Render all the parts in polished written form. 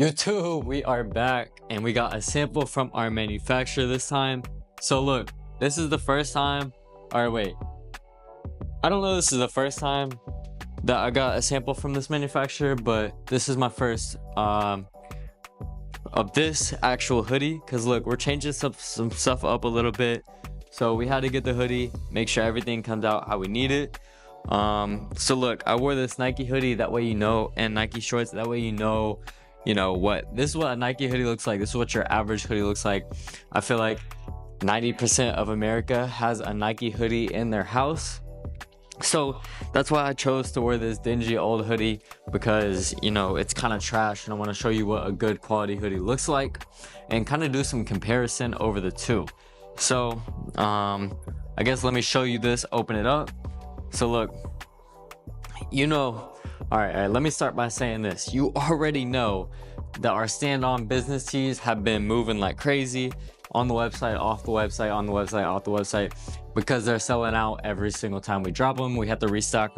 YouTube, we are back and we got a sample from our manufacturer this time. So look, this is the first time, or wait, I don't know, this is the first time that I got a sample from this manufacturer, but this is my first of this actual hoodie. Because look, we're changing some stuff up a little bit, so we had to get the hoodie, make sure everything comes out how we need it. So look, I wore this Nike hoodie, that way you know, and Nike shorts, that way you know what this is, what a Nike hoodie looks like. This is what your average hoodie looks like. I feel like 90% of America has a Nike hoodie in their house, so that's why I chose to wear this dingy old hoodie, because it's kind of trash and I want to show you what a good quality hoodie looks like and kind of do some comparison over the two. So I guess let me show you this, open it up. So look, all right, let me start by saying this. You already know that our stand-on business tees have been moving like crazy on the website, off the website, on the website, off the website, because they're selling out every single time we drop them. We have to restock.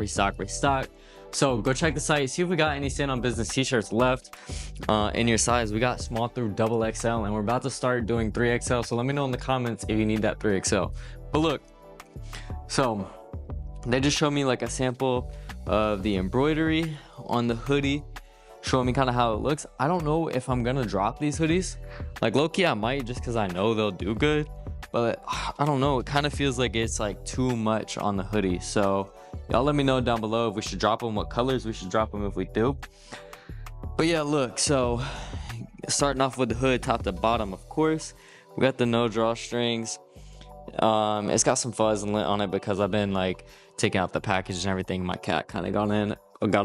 So go check the site, see if we got any stand-on business t-shirts left in your size. We got small through XXL, and we're about to start doing 3XL. So let me know in the comments if you need that 3XL. But look, so they just showed me like a sample of the embroidery on the hoodie, showing me kind of how it looks. I don't know if I'm gonna drop these hoodies. Like low-key I might, just because I know they'll do good, but I don't know, it kind of feels like it's like too much on the hoodie. So y'all let me know down below if we should drop them, what colors we should drop them if we do. But yeah, look, so starting off with the hood, top to bottom, of course we got the no drawstrings. It's got some fuzz and lint on it because I've been like taking out the package and everything. My cat kind of got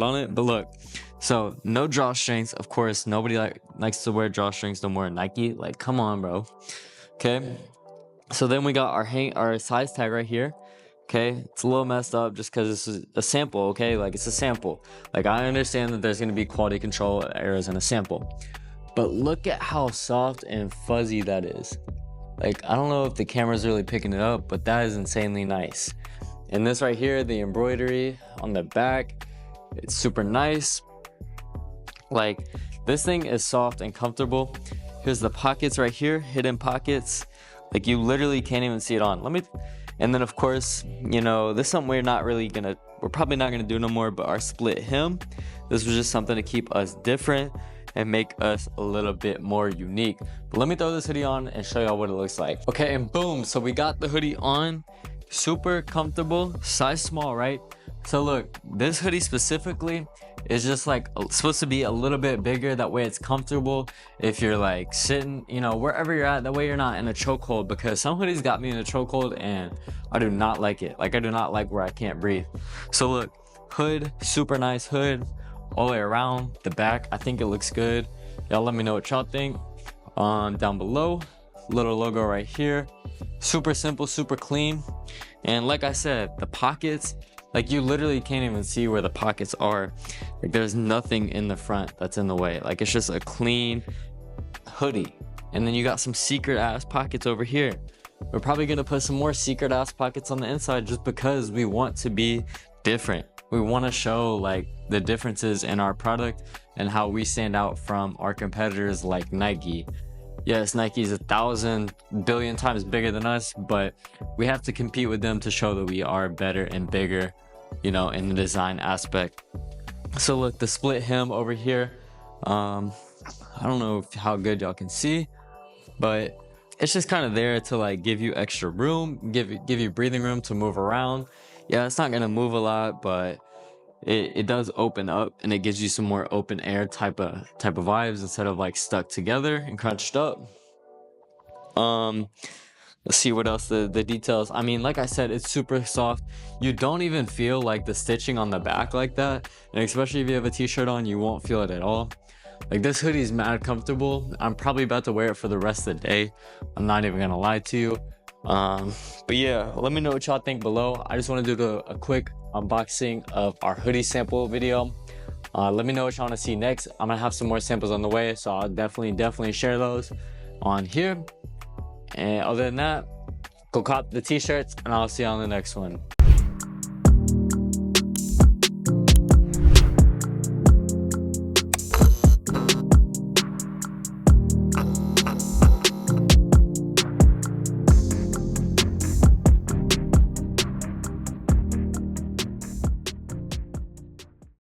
on it. But look, so no drawstrings, of course. Nobody likes to wear drawstrings no more. Nike, like, come on, bro. Okay, so then we got our size tag right here. Okay, it's a little messed up just because this is a sample. Okay, like it's a sample. Like I understand that there's going to be quality control errors in a sample, but look at how soft and fuzzy that is. Like, I don't know if the camera's really picking it up, but that is insanely nice. And this right here, the embroidery on the back, it's super nice. Like, this thing is soft and comfortable. Here's the pockets right here, hidden pockets. Like, you literally can't even see it on. And then of course, this is something we're probably not gonna do no more, but our split hem. This was just something to keep us different and make us a little bit more unique. But let me throw this hoodie on and show y'all what it looks like. Okay, and boom, so we got the hoodie on. Super comfortable, size small, right? So look, this hoodie specifically is just like supposed to be a little bit bigger, that way it's comfortable if you're like sitting, wherever you're at, that way you're not in a chokehold, because some hoodies got me in a chokehold and I do not like it. Like, I do not like where I can't breathe. So look, hood, super nice hood all the way around. The back, I think it looks good. Y'all let me know what y'all think down below. Little logo right here, super simple, super clean. And like I said, the pockets, like you literally can't even see where the pockets are. Like, there's nothing in the front that's in the way. Like, it's just a clean hoodie. And then you got some secret ass pockets over here. We're probably gonna put some more secret ass pockets on the inside, just because we want to be different. We want to show like the differences in our product and how we stand out from our competitors like Nike. Yes, Nike is 1,000 billion times bigger than us, but we have to compete with them to show that we are better and bigger, in the design aspect. So look, the split hem over here, I don't know how good y'all can see, but it's just kind of there to like give you extra room, give you breathing room to move around. Yeah, it's not gonna move a lot, but it does open up and it gives you some more open air type of vibes instead of like stuck together and crunched up. Let's see what else, the details. I mean, like I said, it's super soft. You don't even feel like the stitching on the back like that, and especially if you have a t-shirt on, you won't feel it at all. Like, this hoodie is mad comfortable. I'm probably about to wear it for the rest of the day. I'm not even gonna lie to you. But yeah, let me know what y'all think below. I just want to do a quick unboxing of our hoodie sample video. Let me know what y'all want to see next. I'm gonna have some more samples on the way, so I'll definitely share those on here. And other than that, go cop the t-shirts and I'll see you on the next one.